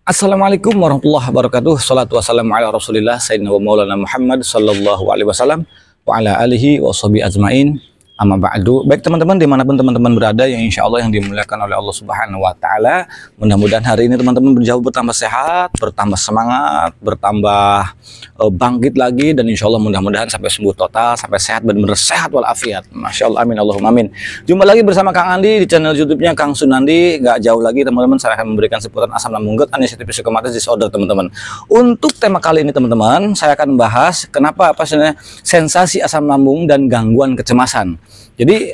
Assalamualaikum warahmatullahi wabarakatuh. Salatu wassalamu ala Rasulillah Sayyidina wa Maulana Muhammad sallallahu alaihi wasallam wa ala alihi wa sahbihi ajmain. Amma ba'du. Baik teman-teman, dimanapun teman-teman berada, yang insya Allah yang dimuliakan oleh Allah Subhanahu wa Ta'ala, mudah-mudahan hari ini teman-teman berjauh bertambah sehat, bertambah semangat, bertambah bangkit lagi, dan insya Allah mudah-mudahan sampai sembuh total, sampai sehat, benar-benar sehat walafiat. Masya Allah, amin Allahumma amin. Jumpa lagi bersama Kang Andi di channel YouTube-nya Kang Sunandi. Gak jauh lagi teman-teman, saya akan memberikan seputar asam lambung gut, inisiatif psikomatis disorder teman-teman. Untuk tema kali ini teman-teman, saya akan membahas kenapa sebenarnya sensasi asam lambung dan gangguan kecemasan. Jadi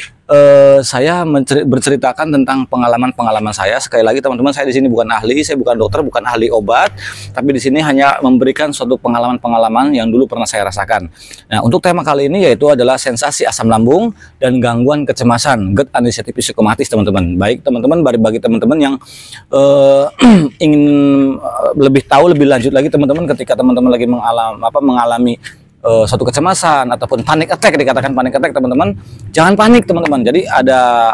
saya berceritakan tentang pengalaman-pengalaman saya. Sekali lagi teman-teman, saya di sini bukan ahli, saya bukan dokter, bukan ahli obat, tapi di sini hanya memberikan suatu pengalaman-pengalaman yang dulu pernah saya rasakan. Nah, untuk tema kali ini yaitu adalah sensasi asam lambung dan gangguan kecemasan, gut inisiatif psikomatis teman-teman. Baik teman-teman, bagi teman-teman yang ingin lebih tahu lebih lanjut lagi teman-teman, ketika teman-teman lagi mengalami suatu kecemasan ataupun panic attack, dikatakan panic attack teman-teman, jangan panik teman-teman. Jadi ada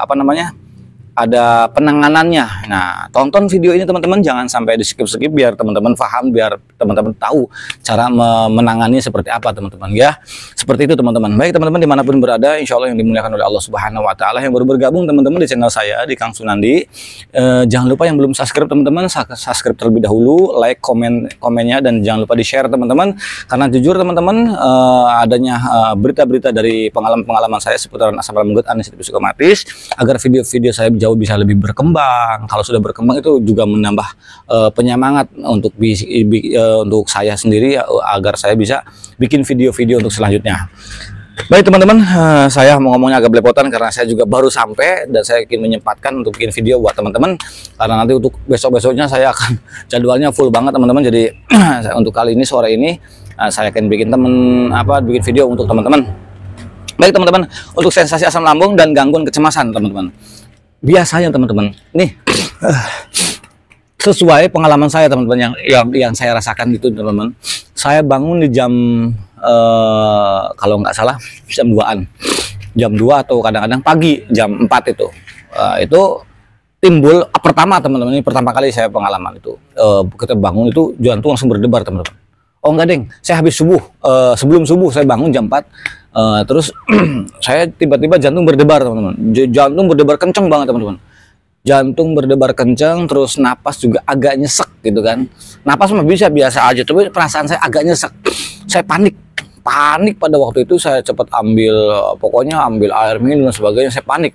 ada penanganannya. Nah, tonton video ini teman-teman, jangan sampai di skip-skip biar teman-teman paham, biar teman-teman tahu cara menangani seperti apa teman-teman ya. Seperti itu teman-teman. Baik teman-teman, dimanapun berada, insya Allah yang dimuliakan oleh Allah Subhanahu wa Ta'ala, yang baru bergabung teman-teman di channel saya di Kang Sunandi, jangan lupa yang belum subscribe teman-teman, subscribe terlebih dahulu, like, komennya, dan jangan lupa di share teman-teman, karena jujur teman-teman, adanya berita-berita dari pengalaman-pengalaman saya seputaran asam lambung gut inisiatif psikomatis, agar video-video saya jauh bisa lebih berkembang. Kalau sudah berkembang itu juga menambah penyemangat untuk untuk saya sendiri, agar saya bisa bikin video-video untuk selanjutnya. Baik teman-teman, saya mau ngomongnya agak belepotan karena saya juga baru sampai dan saya ingin menyempatkan untuk bikin video buat teman-teman, karena nanti untuk besok-besoknya saya akan jadwalnya full banget teman-teman. Jadi untuk kali ini, sore ini, saya akan bikin bikin video untuk teman-teman. Baik teman-teman, untuk sensasi asam lambung dan gangguan kecemasan teman-teman, biasanya teman-teman, nih sesuai pengalaman saya teman-teman, yang saya rasakan gitu teman-teman. Saya bangun di jam kalau nggak salah jam 2-an, jam 2 atau kadang-kadang pagi jam 4 itu. Itu timbul pertama teman-teman, ini pertama kali saya pengalaman itu. Kita bangun itu jantung langsung berdebar teman-teman. Oh enggak deng, saya habis subuh, sebelum subuh saya bangun jam 4. Terus saya tiba-tiba jantung berdebar teman-teman, jantung berdebar kenceng banget teman-teman, jantung berdebar kenceng, terus napas juga agak nyesek gitu kan. Napas mah bisa biasa aja, tapi perasaan saya agak nyesek. Saya panik pada waktu itu. Saya cepat pokoknya ambil air minum dan sebagainya, saya panik.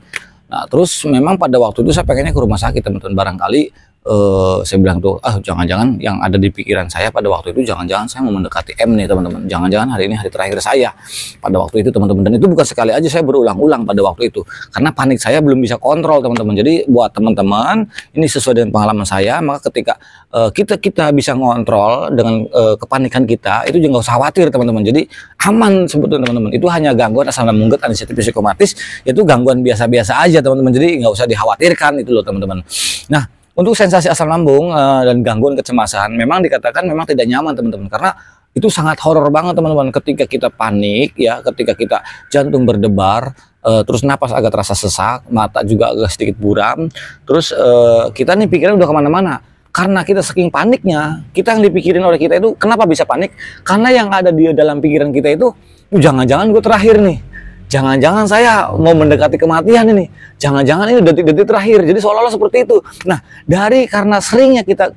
Nah terus memang pada waktu itu saya pengennya ke rumah sakit teman-teman. Barangkali saya bilang tuh, jangan-jangan yang ada di pikiran saya pada waktu itu, jangan-jangan saya mau mendekati M nih teman-teman, jangan-jangan hari ini hari terakhir saya pada waktu itu teman-teman. Dan itu bukan sekali aja, saya berulang-ulang pada waktu itu, karena panik saya belum bisa kontrol teman-teman. Jadi buat teman-teman, ini sesuai dengan pengalaman saya, maka ketika kita bisa ngontrol dengan kepanikan kita, itu jangan usah khawatir teman-teman. Jadi aman sebetulnya teman-teman, itu hanya gangguan asam lambung gut inisiatif psikomatis, itu gangguan biasa-biasa aja teman-teman. Jadi nggak usah dikhawatirkan itu loh teman-teman. Nah, untuk sensasi asam lambung dan gangguan kecemasan, memang dikatakan memang tidak nyaman teman-teman, karena itu sangat horor banget teman-teman. Ketika kita panik ya, ketika kita jantung berdebar, terus napas agak terasa sesak, mata juga agak sedikit buram, terus kita nih pikiran udah kemana-mana. Karena kita saking paniknya, kita yang dipikirin oleh kita itu, kenapa bisa panik? Karena yang ada di dalam pikiran kita itu, jangan-jangan gue terakhir nih. Jangan-jangan saya mau mendekati kematian ini. Jangan-jangan ini detik-detik terakhir. Jadi seolah-olah seperti itu. Nah, karena seringnya kita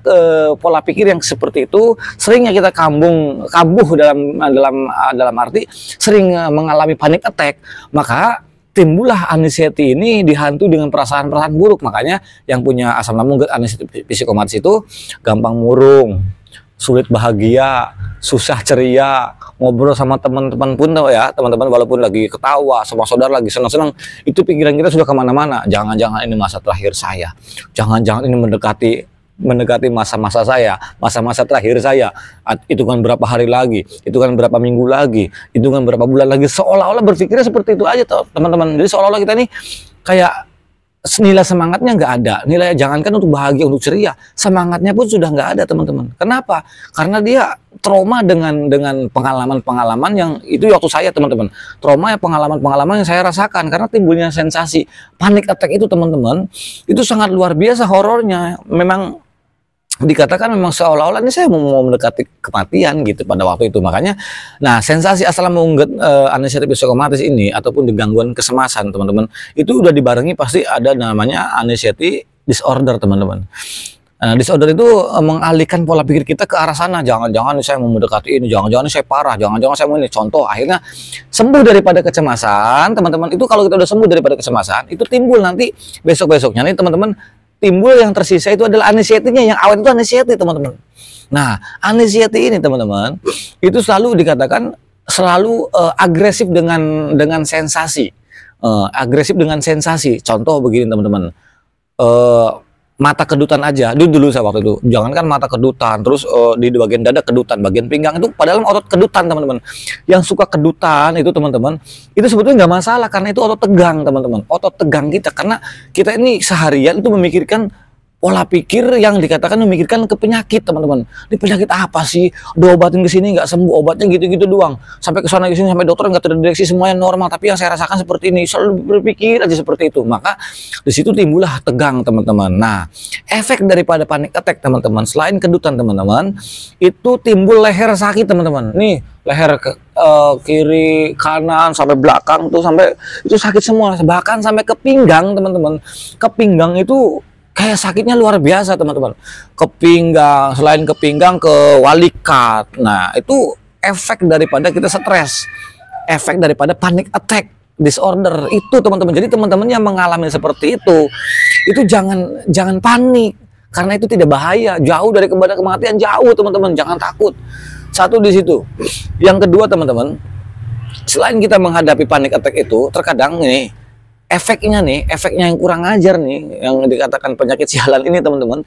pola pikir yang seperti itu, seringnya kita kambuh dalam arti sering mengalami panic attack, maka timbullah anxiety ini dihantu dengan perasaan-perasaan buruk. Makanya yang punya asam lambung gut inisiatif psikomatis itu gampang murung, sulit bahagia, susah ceria, ngobrol sama teman-teman pun ya teman-teman, walaupun lagi ketawa sama saudara, lagi senang-senang, itu pikiran kita sudah kemana-mana. Jangan-jangan ini masa terakhir saya, jangan-jangan ini mendekati masa-masa saya, masa-masa terakhir saya. Itu kan berapa hari lagi, itu kan berapa minggu lagi, itu kan berapa bulan lagi. Seolah-olah berpikirnya seperti itu aja teman-teman. Jadi seolah-olah kita nih kayak nilai semangatnya nggak ada, nilai jangankan untuk bahagia, untuk ceria, semangatnya pun sudah nggak ada teman-teman. Kenapa? Karena dia trauma dengan pengalaman-pengalaman yang itu waktu saya teman-teman, trauma ya, pengalaman-pengalaman yang saya rasakan, karena timbulnya sensasi panic attack itu teman-teman, itu sangat luar biasa horornya. Memang dikatakan memang seolah-olah ini saya mau mendekati kematian gitu pada waktu itu. Makanya, nah sensasi asal mengungget anxiety psikomatis ini ataupun di gangguan kecemasan teman-teman, itu udah dibarengi pasti ada namanya anxiety disorder teman-teman. Nah, disorder itu mengalihkan pola pikir kita ke arah sana. Jangan-jangan saya mau mendekati ini, jangan-jangan saya parah, jangan-jangan saya mau ini. Contoh, akhirnya sembuh daripada kecemasan, teman-teman. Itu kalau kita udah sembuh daripada kecemasan, itu timbul nanti besok-besoknya nih teman-teman, timbul yang tersisa itu adalah anxiety-nya, yang awet itu anxiety teman-teman. Nah, anxiety ini teman-teman, itu selalu dikatakan selalu agresif dengan sensasi. Agresif dengan sensasi. Contoh begini teman-teman. Mata kedutan aja dulu saya waktu itu, jangankan mata kedutan, terus di bagian dada kedutan, bagian pinggang itu padahal otot kedutan teman-teman. Yang suka kedutan itu teman-teman, itu sebetulnya nggak masalah karena itu otot tegang teman-teman, otot tegang kita, karena kita ini seharian itu memikirkan pola pikir yang dikatakan memikirkan ke penyakit teman-teman. Ini penyakit apa sih? Diobatin ke sini nggak sembuh, obatnya gitu-gitu doang. Sampai ke sana ke sini sampai dokter nggak terdeteksi semuanya normal, tapi yang saya rasakan seperti ini. Selalu berpikir aja seperti itu. Maka di situ timbullah tegang teman-teman. Nah, efek daripada panic attack teman-teman, selain kedutan teman-teman, itu timbul leher sakit teman-teman. Nih, leher kiri, kanan sampai belakang tuh sampai itu sakit semua, bahkan sampai ke pinggang teman-teman. Ke pinggang itu kayak sakitnya luar biasa teman-teman. Ke pinggang, selain ke pinggang ke walikat. Nah, itu efek daripada kita stres, efek daripada panic attack disorder itu teman-teman. Jadi teman-teman yang mengalami seperti itu jangan panik karena itu tidak bahaya, jauh dari kematian, jauh teman-teman, jangan takut. Satu di situ. Yang kedua teman-teman, selain kita menghadapi panic attack itu, terkadang ini efeknya yang kurang ajar nih, yang dikatakan penyakit sialan ini teman-teman,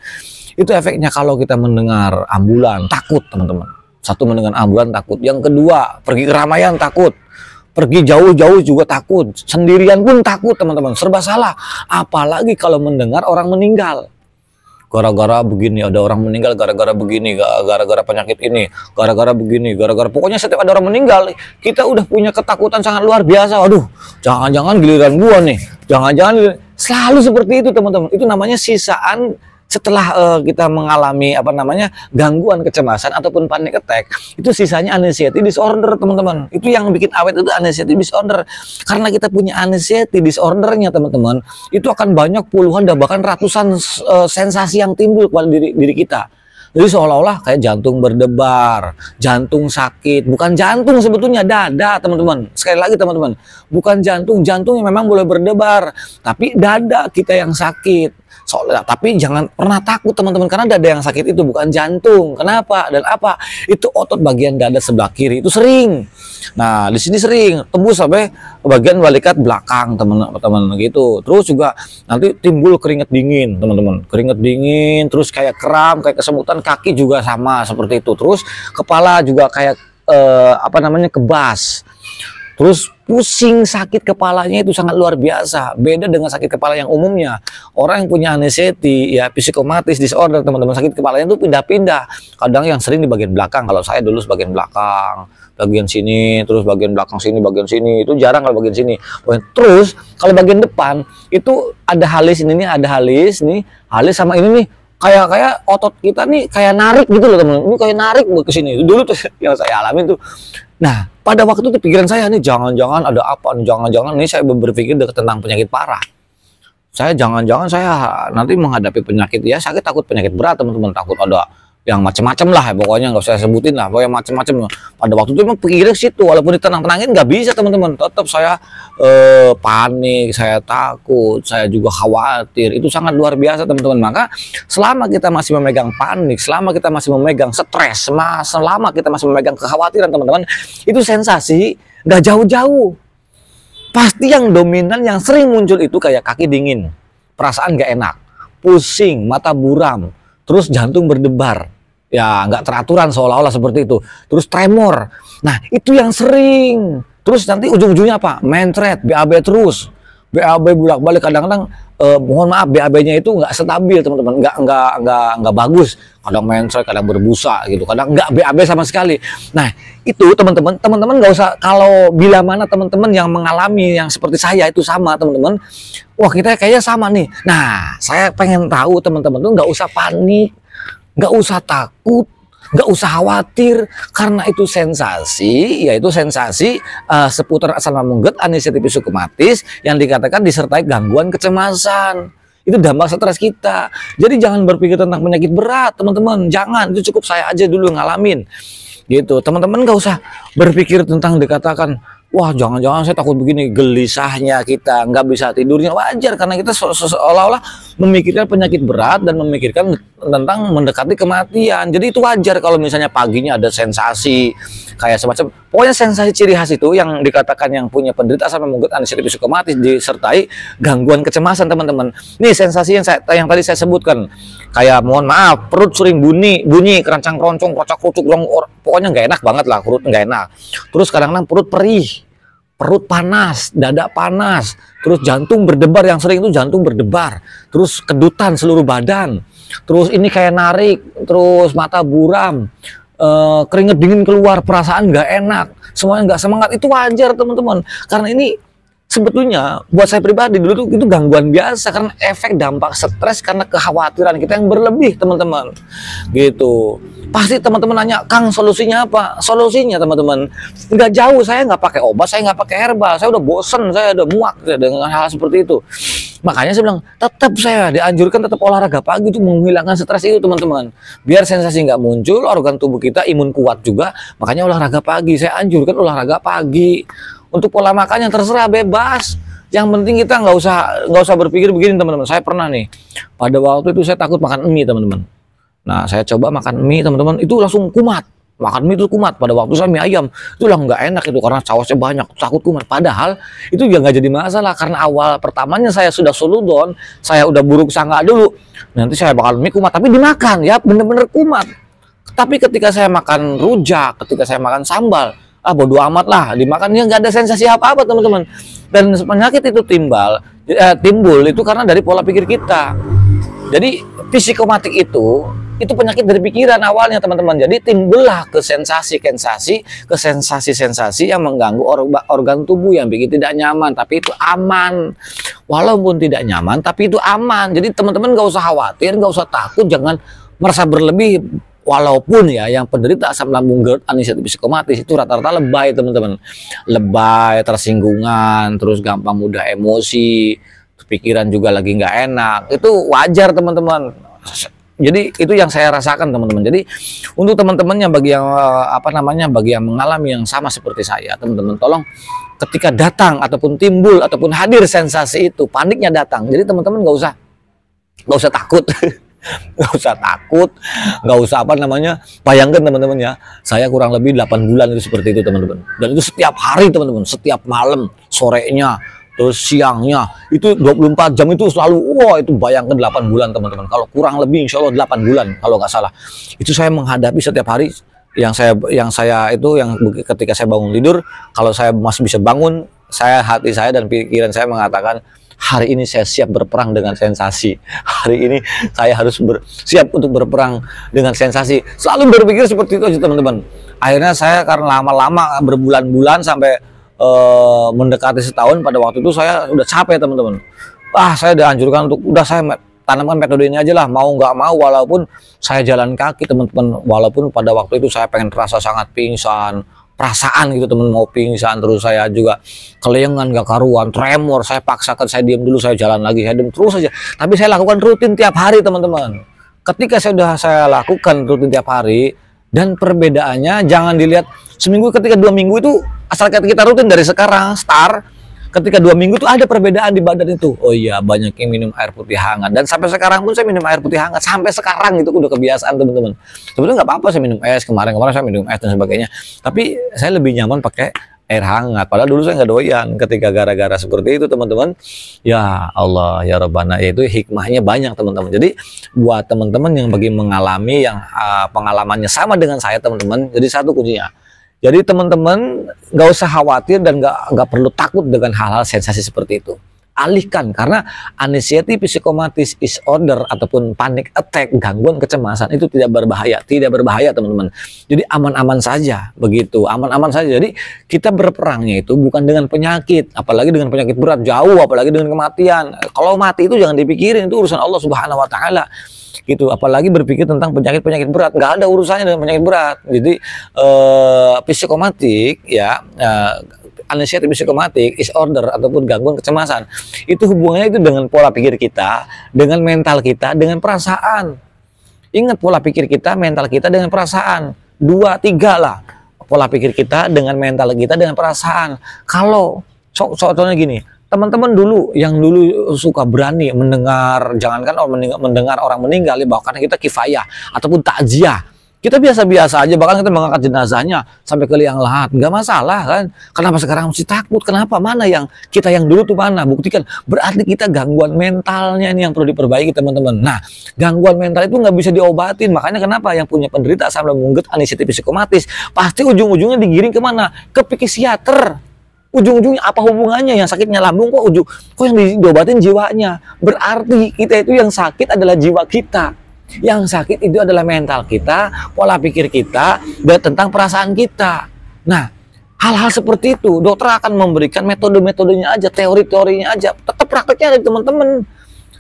itu efeknya kalau kita mendengar ambulan takut teman-teman. Satu, mendengar ambulan takut. Yang kedua, pergi keramaian takut, pergi jauh-jauh juga takut, sendirian pun takut teman-teman, serba salah. Apalagi kalau mendengar orang meninggal, gara-gara begini, ada orang meninggal gara-gara begini, gara-gara penyakit ini, gara-gara begini, gara-gara pokoknya setiap ada orang meninggal kita udah punya ketakutan sangat luar biasa. Waduh, jangan-jangan giliran gua nih, jangan-jangan, selalu seperti itu teman-teman. Itu namanya sisaan setelah kita mengalami gangguan kecemasan ataupun panic attack. Itu sisanya anxiety disorder teman-teman. Itu yang bikin awet itu anxiety disorder. Karena kita punya anxiety disordernya teman-teman, itu akan banyak puluhan dan bahkan ratusan sensasi yang timbul kepada diri kita. Jadi seolah-olah kayak jantung berdebar, jantung sakit. Bukan jantung sebetulnya, dada teman-teman. Sekali lagi teman-teman, bukan jantung. Jantung yang memang boleh berdebar, tapi dada kita yang sakit. Soalnya, tapi jangan pernah takut teman-teman, karena dada yang sakit itu bukan jantung. Kenapa dan apa? Itu otot bagian dada sebelah kiri itu sering. Nah, di sini sering tembus sampai bagian walikat belakang teman-teman gitu. Terus juga nanti timbul keringat dingin teman-teman, keringat dingin, terus kayak kram, kayak kesemutan. Kaki juga sama seperti itu. Terus kepala juga kayak kebas. Terus pusing, sakit kepalanya itu sangat luar biasa. Beda dengan sakit kepala yang umumnya. Orang yang punya anxiety, ya psikomatis disorder teman-teman, sakit kepalanya itu pindah-pindah. Kadang yang sering di bagian belakang. Kalau saya dulu bagian belakang, bagian sini, terus bagian belakang sini, bagian sini. Itu jarang kalau bagian sini. Terus kalau bagian depan itu ada halis ini nih, ada halis nih, halis sama ini nih. Kayak otot kita nih kayak narik gitu loh teman-teman. Ini kayak narik ke sini. Dulu tuh yang saya alami tuh. Nah, pada waktu itu pikiran saya nih, jangan-jangan ada apa nih, jangan-jangan ini saya berpikir tentang penyakit parah. Saya jangan-jangan saya nanti menghadapi penyakit, ya sakit, takut penyakit berat teman-teman, takut ada yang macam-macam lah, pokoknya nggak usah sebutin lah, pokoknya macam-macam. Pada waktu itu memang pikirnya situ, walaupun ditenang-tenangin nggak bisa teman-teman, tetap saya panik, saya takut, saya juga khawatir. Itu sangat luar biasa teman-teman. Maka selama kita masih memegang panik, selama kita masih memegang stres, selama kita masih memegang kekhawatiran teman-teman, itu sensasi nggak jauh-jauh. Pasti yang dominan, yang sering muncul itu kayak kaki dingin, perasaan nggak enak, pusing, mata buram, terus jantung berdebar. Ya nggak teraturan seolah-olah seperti itu. Terus tremor. Nah itu yang sering. Terus nanti ujung-ujungnya apa? Mentret, BAB terus. BAB bolak-balik, kadang-kadang mohon maaf BAB-nya itu nggak stabil teman-teman, nggak bagus. Kadang mentret, kadang berbusa gitu. Kadang nggak BAB sama sekali. Nah itu teman-teman nggak usah, kalau bila mana teman-teman yang mengalami yang seperti saya itu sama teman-teman. Wah kita kayaknya sama nih. Nah saya pengen tahu teman-teman tuh nggak usah panik. nggak usah takut, nggak usah khawatir, karena itu sensasi, yaitu sensasi seputar asam lambung GERD, anestesi psikomatis yang dikatakan disertai gangguan kecemasan. Itu dampak stres kita. Jadi jangan berpikir tentang penyakit berat, teman-teman. Jangan, itu cukup saya aja dulu ngalamin. Gitu, teman-teman nggak usah berpikir tentang dikatakan, wah jangan-jangan saya takut begini, gelisahnya kita, nggak bisa tidurnya. Wajar, karena kita seolah-olah memikirkan penyakit berat dan memikirkan tentang mendekati kematian. Jadi itu wajar kalau misalnya paginya ada sensasi kayak semacam, pokoknya sensasi ciri khas itu yang dikatakan yang punya penderita asam lambung GERD, anestesi psikomatis disertai gangguan kecemasan, teman-teman. Nih sensasi yang tadi saya sebutkan, kayak mohon maaf perut sering bunyi kerancang keroncong, kocak kucuk, pokoknya nggak enak banget lah, perut nggak enak. Terus kadang-kadang perut perih, perut panas, dada panas, terus jantung berdebar, yang sering itu jantung berdebar, terus kedutan seluruh badan, terus ini kayak narik, terus mata buram, keringet dingin keluar, perasaan nggak enak, semuanya nggak semangat. Itu wajar, teman-teman, karena ini sebetulnya buat saya pribadi dulu tuh itu gangguan biasa karena efek dampak stres karena kekhawatiran kita yang berlebih, teman-teman. Gitu. Pasti teman-teman nanya, Kang, solusinya apa? Solusinya, teman-teman, nggak jauh. Saya nggak pakai obat, saya nggak pakai herbal, saya udah bosen, saya udah muak dengan hal seperti itu. Makanya saya bilang, tetap saya dianjurkan tetap olahraga pagi itu menghilangkan stres itu, teman-teman. Biar sensasi nggak muncul, organ tubuh kita imun kuat juga. Makanya olahraga pagi, saya anjurkan olahraga pagi. Untuk pola makan yang terserah, bebas. Yang penting kita nggak usah berpikir begini, teman-teman. Saya pernah nih, pada waktu itu saya takut makan mie, teman-teman. Nah, saya coba makan mie, teman-teman, itu langsung kumat. Makan mie itu kumat. Pada waktu saya mie ayam, itu lah nggak enak itu karena sausnya banyak, takut kumat. Padahal itu juga nggak jadi masalah karena awal pertamanya saya sudah soludon, saya udah buruk sangka dulu. Nanti saya bakal mie kumat, tapi dimakan ya bener-bener kumat. Tapi ketika saya makan rujak, ketika saya makan sambal, bodo amat lah, dimakannya nggak ada sensasi apa-apa, teman-teman. Dan penyakit itu timbul itu karena dari pola pikir kita. Jadi psikomatik itu penyakit dari pikiran awalnya, teman-teman. Jadi timbullah ke sensasi yang mengganggu organ tubuh yang bikin tidak nyaman, tapi itu aman. Walaupun tidak nyaman, tapi itu aman. Jadi teman-teman nggak usah khawatir, nggak usah takut, jangan merasa berlebih. Walaupun ya yang penderita asam lambung GERD, anestesi psikomatis itu rata-rata lebay, teman-teman. Lebay, tersinggungan, terus gampang mudah emosi, pikiran juga lagi nggak enak. Itu wajar, teman-teman. Jadi itu yang saya rasakan, teman-teman. Jadi untuk teman-teman yang bagi yang mengalami yang sama seperti saya, teman-teman, tolong ketika datang ataupun timbul ataupun hadir sensasi itu, paniknya datang. Jadi teman-teman nggak usah takut. Nggak usah takut, nggak usah bayangkan, teman-teman ya, saya kurang lebih 8 bulan itu seperti itu, teman-teman. Dan itu setiap hari, teman-teman, setiap malam, sorenya, terus siangnya, itu 24 jam itu selalu, wah itu bayangkan 8 bulan, teman-teman. Kalau kurang lebih insya Allah 8 bulan kalau nggak salah. Itu saya menghadapi setiap hari yang ketika saya bangun tidur, kalau saya masih bisa bangun, hati saya dan pikiran saya mengatakan, hari ini saya siap berperang dengan sensasi. Hari ini saya harus siap untuk berperang dengan sensasi. Selalu berpikir seperti itu aja, teman-teman. Akhirnya saya karena lama-lama berbulan-bulan sampai mendekati setahun, pada waktu itu saya udah capek, teman-teman. Saya dianjurkan untuk saya tanamkan metode ini aja lah, mau nggak mau, walaupun saya jalan kaki, teman-teman. Walaupun pada waktu itu saya pengen terasa sangat pingsan, perasaan gitu, teman, mau pingsan, terus saya juga kelayangan gak karuan, tremor, saya paksakan, saya diam dulu, saya jalan lagi, saya diam terus saja. Tapi saya lakukan rutin tiap hari, teman-teman. Ketika saya lakukan rutin tiap hari, dan perbedaannya jangan dilihat seminggu, ketika 2 minggu itu, asal kita rutin dari sekarang, ketika 2 minggu itu ada perbedaan di badan itu. Oh iya, banyak yang minum air putih hangat. Dan sampai sekarang pun saya minum air putih hangat. Sampai sekarang itu udah kebiasaan, teman-teman. Sebetulnya nggak apa-apa saya minum es. Kemarin saya minum es dan sebagainya. Tapi saya lebih nyaman pakai air hangat. Padahal dulu saya nggak doyan ketika gara-gara seperti itu, teman-teman. Ya Allah, ya Rabbana. Itu hikmahnya banyak, teman-teman. Jadi buat teman-teman yang mengalami yang pengalamannya sama dengan saya, teman-teman. Jadi satu kuncinya. Jadi teman-teman nggak usah khawatir dan nggak perlu takut dengan hal-hal sensasi seperti itu. Alihkan, karena anxiety psikomatis disorder ataupun panic attack, gangguan kecemasan itu tidak berbahaya, teman-teman. Jadi aman-aman saja, begitu, aman-aman saja. Jadi kita berperangnya itu bukan dengan penyakit, apalagi dengan penyakit berat, jauh, apalagi dengan kematian. Kalau mati itu jangan dipikirin, itu urusan Allah Subhanahu Wa Taala. gitu. Apalagi berpikir tentang penyakit-penyakit berat, nggak ada urusannya dengan penyakit berat. Jadi psikomatik ya, anxiety psikomatik, disorder ataupun gangguan kecemasan itu hubungannya itu dengan pola pikir kita, dengan mental kita, dengan perasaan. Ingat, pola pikir kita, mental kita dengan perasaan. 2, 3 lah. Pola pikir kita dengan mental kita dengan perasaan. Kalau contohnya gini, teman-teman dulu yang dulu suka berani mendengar, jangankan mendengar orang meninggal, bahkan kita kifayah ataupun takziah, kita biasa-biasa aja, bahkan kita mengangkat jenazahnya sampai ke liang lahat, nggak masalah kan. Kenapa sekarang mesti takut? Kenapa? Mana yang kita yang dulu tuh mana? Buktikan. Berarti kita gangguan mentalnya ini yang perlu diperbaiki, teman-teman. Nah, gangguan mental itu nggak bisa diobatin. Makanya kenapa yang punya penderita asam lambung ungget, anxiety psikomatis, pasti ujung-ujungnya digiring kemana? Ke psikiater. Ujung-ujungnya apa hubungannya? Yang sakitnya lambung kok yang diobatin jiwanya? Berarti kita itu yang sakit adalah jiwa kita. Yang sakit itu adalah mental kita, pola pikir kita, dan tentang perasaan kita. Nah, hal-hal seperti itu dokter akan memberikan metode-metodenya aja, teori-teorinya aja. Tetap prakteknya ada teman-teman.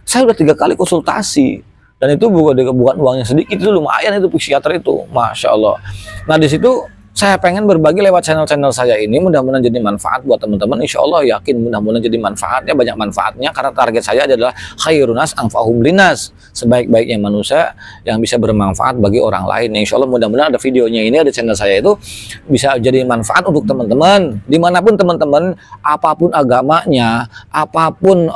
Saya udah 3 kali konsultasi, dan itu bukan uangnya sedikit, itu lumayan itu psikiater itu, masya Allah. Nah, di situ saya pengen berbagi lewat channel-channel saya ini, mudah-mudahan jadi manfaat buat teman-teman. Insya Allah yakin mudah-mudahan jadi manfaatnya, banyak manfaatnya, karena target saya adalah khairunas anfa'uhum linas, sebaik-baiknya manusia yang bisa bermanfaat bagi orang lain. Insya Allah mudah-mudahan ada videonya ini, ada channel saya itu bisa jadi manfaat untuk teman-teman dimanapun teman-teman, apapun agamanya, apapun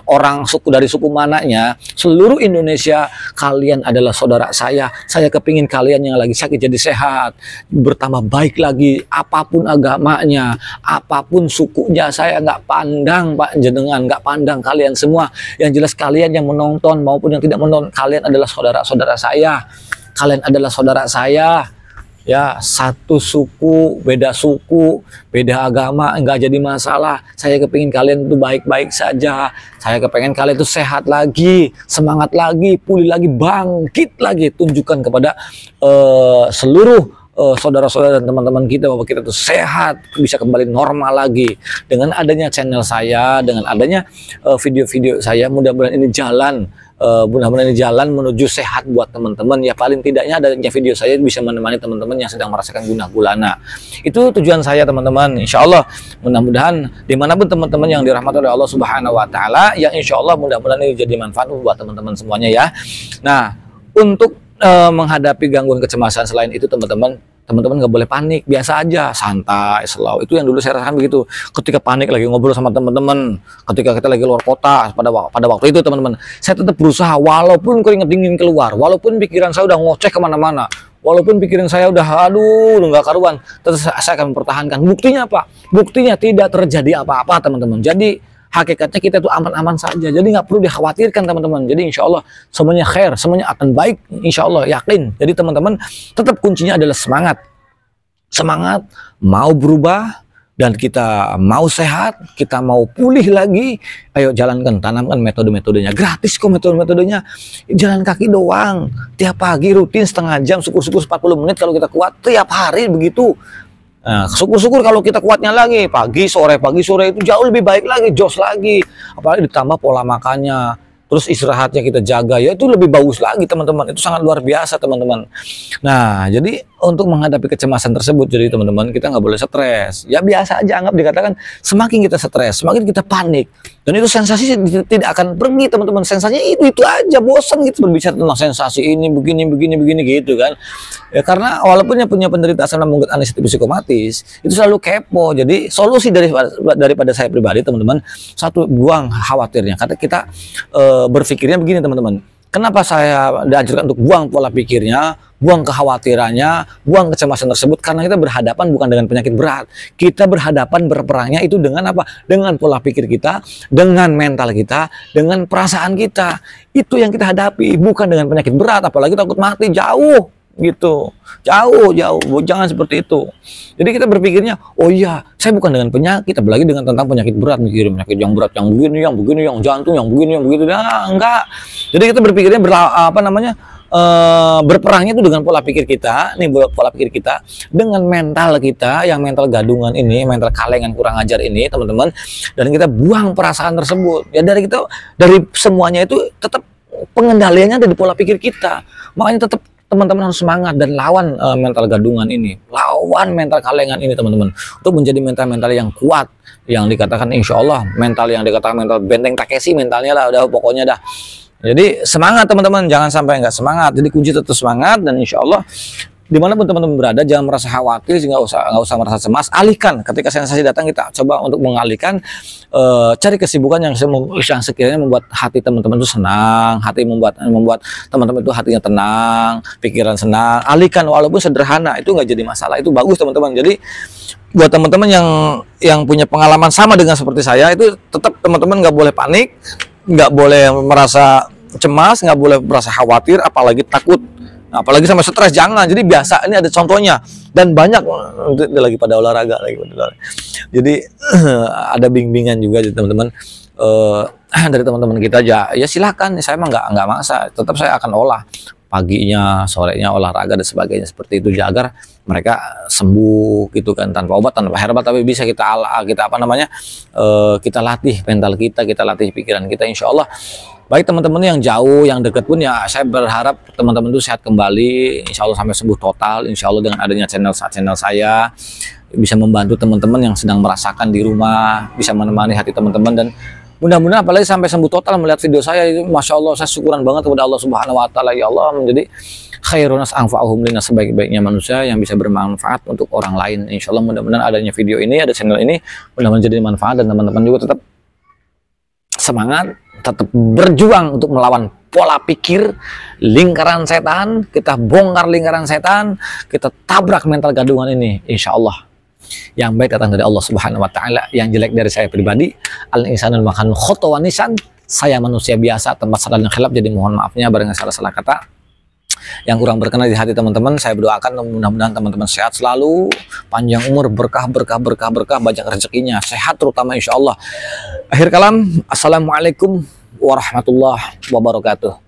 orang suku dari suku mananya, seluruh Indonesia kalian adalah saudara saya. Saya kepingin kalian yang lagi sakit jadi sehat, bertambah baik lagi, apapun agamanya, apapun sukunya. Saya nggak pandang Pak jenengan, nggak pandang kalian semua. Yang jelas kalian yang menonton maupun yang tidak menonton, kalian adalah saudara-saudara saya. Kalian adalah saudara saya. Ya, satu suku, beda agama, nggak jadi masalah. Saya kepingin kalian itu baik-baik saja. Saya kepingin kalian itu sehat lagi, semangat lagi, pulih lagi, bangkit lagi. Tunjukkan kepada seluruh saudara-saudara dan teman-teman kita bahwa kita tuh sehat, bisa kembali normal lagi dengan adanya channel saya, dengan adanya video-video saya. Mudah-mudahan ini jalan, menuju sehat buat teman-teman. Ya, paling tidaknya adanya video saya bisa menemani teman-teman yang sedang merasakan gundah gulana. Itu tujuan saya, teman-teman. Insya Allah mudah-mudahan dimanapun teman-teman yang dirahmati oleh Allah Subhanahu Wa Taala, yang insya Allah mudah-mudahan ini jadi manfaat buat teman-teman semuanya ya. Nah, untuk menghadapi gangguan kecemasan selain itu, teman-teman nggak boleh panik, biasa aja, santai, slow. Itu yang dulu saya rasakan begitu. Ketika panik lagi ngobrol sama teman-teman, ketika kita lagi luar kota, pada waktu itu teman-teman, saya tetap berusaha walaupun keringat dingin keluar, walaupun pikiran saya udah ngoceh kemana-mana, walaupun pikiran saya udah nggak karuan, tetap saya akan mempertahankan. Buktinya apa? Buktinya tidak terjadi apa-apa, teman-teman. Jadi hakikatnya kita itu aman-aman saja, jadi nggak perlu dikhawatirkan, teman-teman. Jadi insya Allah semuanya khair, semuanya akan baik, insya Allah, yakin. Jadi teman-teman tetap kuncinya adalah semangat mau berubah, dan kita mau sehat, kita mau pulih lagi. Ayo jalankan, tanamkan metode-metodenya, gratis kok metode-metodenya. Jalan kaki doang tiap pagi, rutin setengah jam, syukur-syukur 40 menit kalau kita kuat, tiap hari begitu. Nah, syukur-syukur kalau kita kuatnya lagi pagi sore itu jauh lebih baik lagi, jos lagi. Apalagi ditambah pola makannya, terus istirahatnya kita jaga, ya itu lebih bagus lagi, teman-teman. Itu sangat luar biasa, teman-teman. Nah, jadi untuk menghadapi kecemasan tersebut, jadi teman-teman kita nggak boleh stres. Ya biasa aja, anggap dikatakan semakin kita stres, semakin kita panik, dan itu sensasi tidak akan pergi, teman-teman. Sensasinya itu aja, bosan gitu berbicara tentang sensasi ini begini gitu kan. Ya karena walaupun yang punya penderita asam lambung anxiety psikomatis itu selalu kepo. Jadi solusi daripada saya pribadi, teman-teman, satu, buang khawatirnya. Kata kita berpikirnya begini, teman-teman. Kenapa saya diajarkan untuk buang pola pikirnya, buang kekhawatirannya, buang kecemasan tersebut? Karena kita berhadapan bukan dengan penyakit berat. Kita berhadapan berperangnya itu dengan apa? Dengan pola pikir kita, dengan mental kita, dengan perasaan kita. Itu yang kita hadapi, bukan dengan penyakit berat. Apalagi takut mati, jauh gitu, jauh, jangan seperti itu. Jadi kita berpikirnya, oh iya, saya bukan dengan penyakit, apalagi dengan tentang penyakit berat, mikirin penyakit yang berat, yang begini, yang jantung, yang begini, yang begitu. Nah, enggak. Jadi kita berpikirnya berperangnya itu dengan pola pikir kita, pola pikir kita, dengan mental kita, yang mental gadungan ini, mental kalengan kurang ajar ini, teman-teman. Dan kita buang perasaan tersebut. Ya dari semuanya itu tetap pengendaliannya ada di pola pikir kita. Makanya tetap teman-teman harus semangat dan lawan mental gadungan ini, lawan mental kalengan ini teman-teman, untuk menjadi mental-mental yang kuat, yang dikatakan insya Allah mental yang dikatakan mental benteng Takeshi mentalnya lah, udah pokoknya dah. Jadi semangat teman-teman, jangan sampai nggak semangat. Jadi kunci tetap semangat, dan insya Allah dimanapun teman-teman berada jangan merasa khawatir, nggak usah merasa cemas. Alihkan ketika sensasi datang, kita coba untuk mengalihkan, cari kesibukan yang sekiranya membuat hati teman-teman itu senang, membuat teman-teman itu hatinya tenang, pikiran senang. Alihkan walaupun sederhana, itu nggak jadi masalah, itu bagus teman-teman. Jadi buat teman-teman yang punya pengalaman sama dengan seperti saya, itu tetap teman-teman nggak boleh panik, nggak boleh merasa cemas, nggak boleh merasa khawatir, apalagi takut. Apalagi sampai stres, jangan. Jadi biasa, ini ada contohnya, dan banyak lagi pada olahraga lagi. Jadi ada bimbingan juga teman-teman, dari teman-teman kita aja. Ya silahkan, saya emang nggak maksa, tetap saya akan olah paginya, sorenya olahraga dan sebagainya seperti itu, agar mereka sembuh gitu kan, tanpa obat, tanpa herbal, tapi bisa kita kita latih mental kita latih pikiran kita, insya Allah. Baik teman-teman yang jauh, yang dekat pun ya, saya berharap teman-teman itu sehat kembali, insya Allah sampai sembuh total. Insya Allah dengan adanya channel saya bisa membantu teman-teman yang sedang merasakan di rumah, bisa menemani hati teman-teman, dan mudah-mudahan apalagi sampai sembuh total melihat video saya itu, masya Allah, saya syukuran banget kepada Allah Subhanahu Wa Taala. Ya Allah, menjadi khairunas anfa'uhum linas, sebaik-baiknya manusia yang bisa bermanfaat untuk orang lain. Insya Allah mudah-mudahan adanya video ini, ada channel ini, mudah-mudahan jadi manfaat, dan teman-teman juga tetap semangat, tetap berjuang untuk melawan pola pikir lingkaran setan. Kita bongkar lingkaran setan, kita tabrak mental gadungan ini, insya Allah. Yang baik datang dari Allah Subhanahu Wa Taala, yang jelek dari saya pribadi. Al insanul makan khotowanisan, saya manusia biasa, tempat salah dan khilaf, jadi mohon maafnya barangkali salah kata yang kurang berkenan di hati teman-teman. Saya berdoakan mudah-mudahan teman-teman sehat selalu, panjang umur, berkah, banyak rezekinya, sehat terutama insya Allah. Akhir kalam, assalamualaikum warahmatullahi wabarakatuh.